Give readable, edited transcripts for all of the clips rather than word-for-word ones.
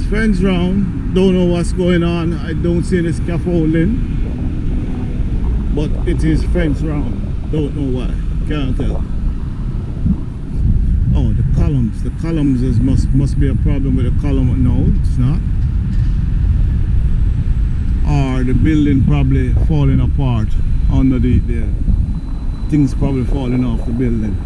fenced round. Don't know what's going on. I don't see any scaffolding, but it is fenced round. Don't know why. Can't tell. Oh, the columns. The columns must be a problem with the column. No, it's not. Or the building probably falling apart underneath there. Things probably falling off the building.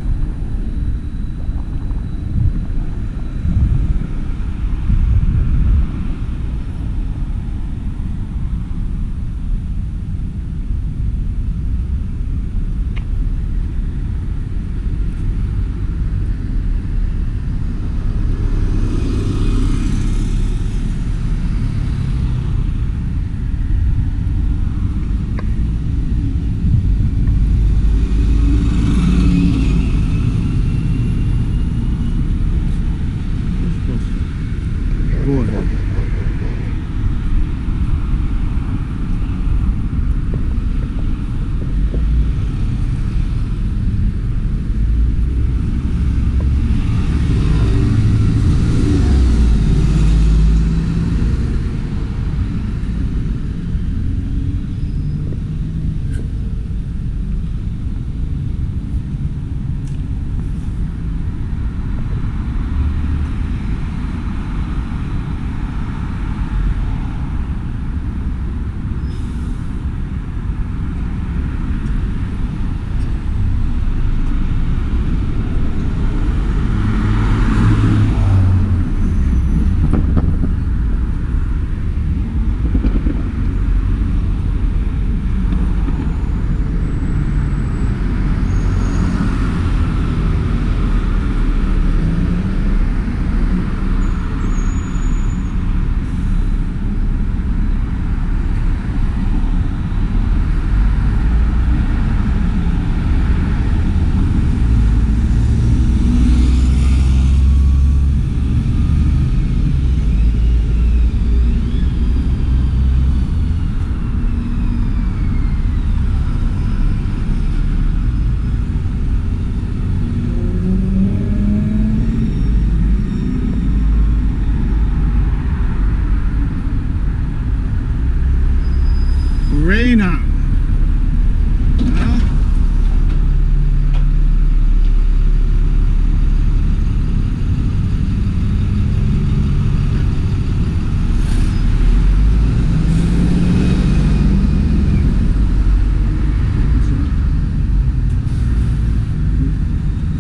Rain on.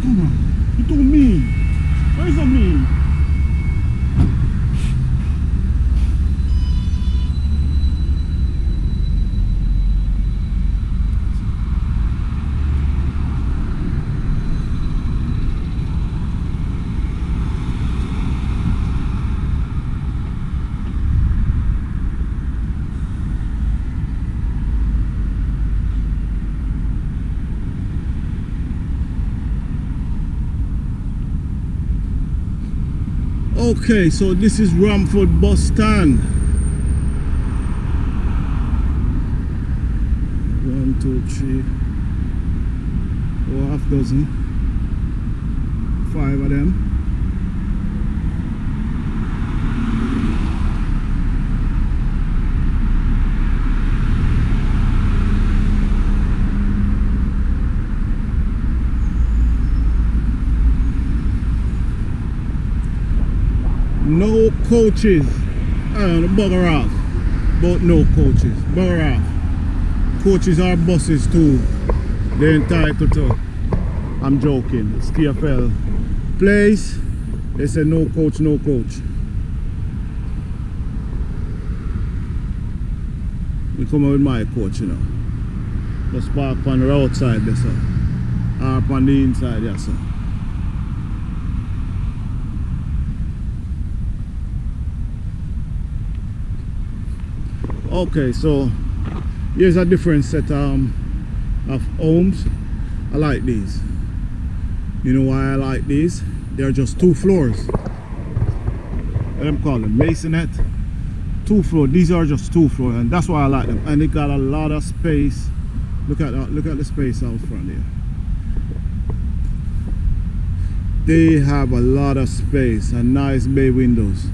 Come on, you too mean. Why is that mean? Okay, so this is Romford bus stand. 1, 2, 3, 4, half dozen, 5 of them. No coaches. Bugger off. But no coaches. Bugger off. Coaches are buses too. They're entitled to. I'm joking. It's TFL place. They said no coach, no coach. We come out with my coach, you know. Just park on the outside there, sir. Or on the inside, yes, sir. Okay, so here's a different set of homes. I like these. You know why I like these? They're just 2 floors. What I'm calling masonette. 2 floors. These are just 2 floors, and that's why I like them. And they got a lot of space. Look at that. Look at the space out front there. They have a lot of space and nice bay windows.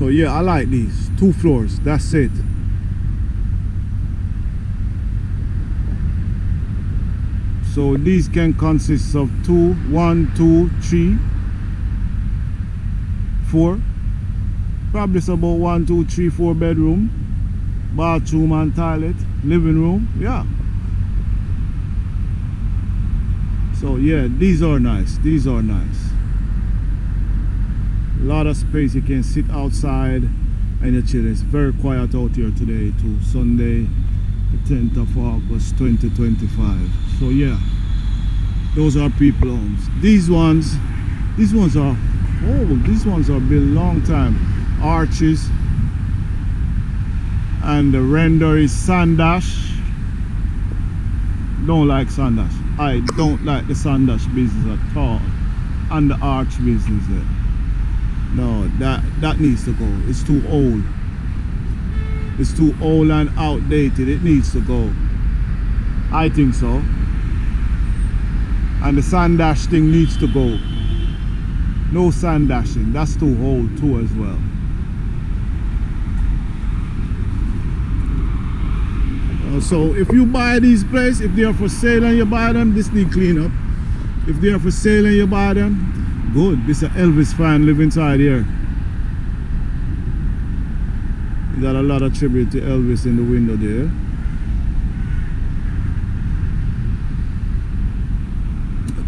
So yeah, I like these 2 floors. That's it. So these can consist of 1, 2, 3, 4. Probably it's about 1, 2, 3, 4 bedroom, bathroom and toilet, living room. Yeah. So yeah, these are nice. These are nice. A lot of space. You can sit outside and you're chilling. It's very quiet out here today too. Sunday, the 10th of August 2025. So yeah, those are people homes. These ones are old. These ones are built long time. Arches, and the render is sandash. Don't like sandash. I don't like the sandash business at all, and the arch business there. No, that needs to go. It's too old. It's too old and outdated. It needs to go. I think so. And the sandash thing needs to go. No sandashing. That's too old too as well. So if you buy these places, if they are for sale and you buy them, this need clean up. If they are for sale and you buy them, good. This is an Elvis fan live inside here. You got a lot of tribute to Elvis in the window there.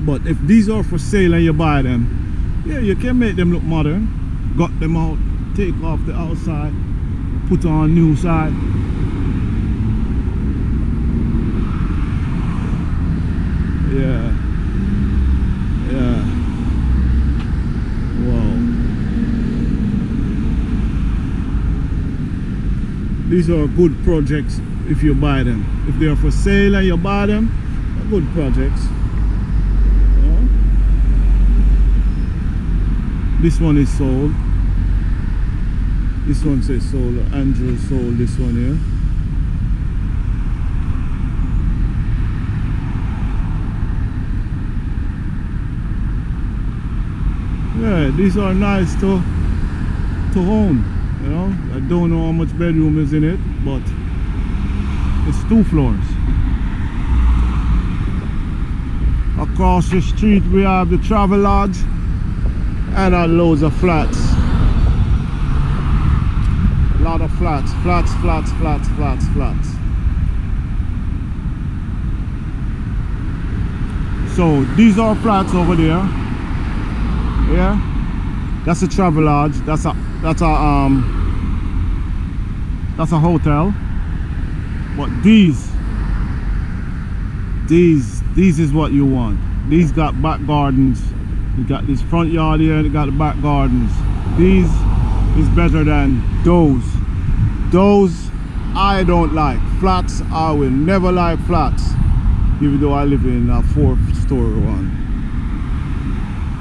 But if these are for sale and you buy them, yeah, you can make them look modern. Got them out, take off the outside, put on new side. Yeah. Yeah. Wow. These are good projects if you buy them. If they are for sale and you buy them, they're good projects. Yeah. This one is sold. This one says sold. Andrew sold this one here. Yeah, these are nice to own, you know. I don't know how much bedroom is in it, but it's 2 floors. Across the street we have the travel lodge and loads of flats. A lot of flats, flats. So these are flats over there. Yeah, that's a travel lodge. That's a hotel. But these is what you want. These got back gardens. You got this front yard here and you got the back gardens. These is better than those. Those I don't like. Flats, I will never like flats, even though I live in a 4-story one.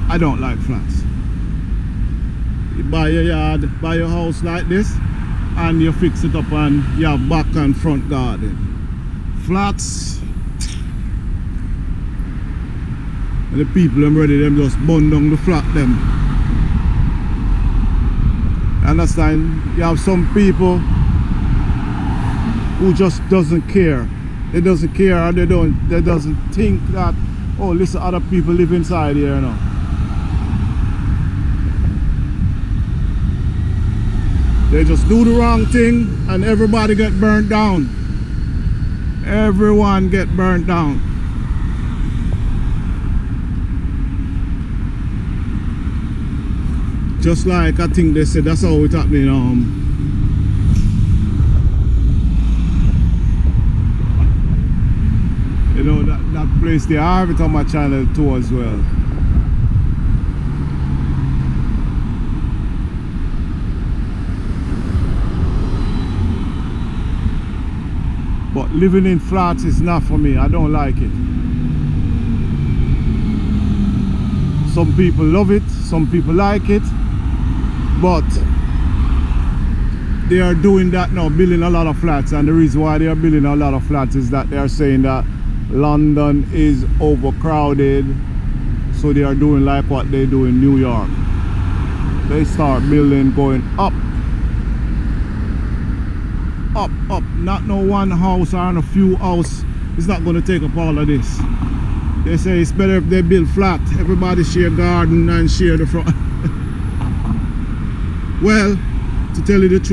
I don't like flats. You buy your yard, buy your house like this, and you fix it up and you have back and front garden. Flats, and the people them ready, them just burn down the flat them. Understand? You have some people who just doesn't care. They doesn't care, and they doesn't think that, oh, listen, other people live inside here now. They just do the wrong thing and everybody get burnt down. Everyone get burnt down. Just like I think they said that's how it's happening. You know that place there, I have it on my channel too as well. But living in flats is not for me. I don't like it. Some people love it, some people like it, but they are doing that now, building a lot of flats, and the reason why they are building a lot of flats is that they are saying that London is overcrowded, so they are doing like what they do in New York. They start building going up up, up. Not no one house or a few house. It's not going to take up all of this. They say it's better if they build flat. Everybody share garden and share the front. Well, to tell you the truth,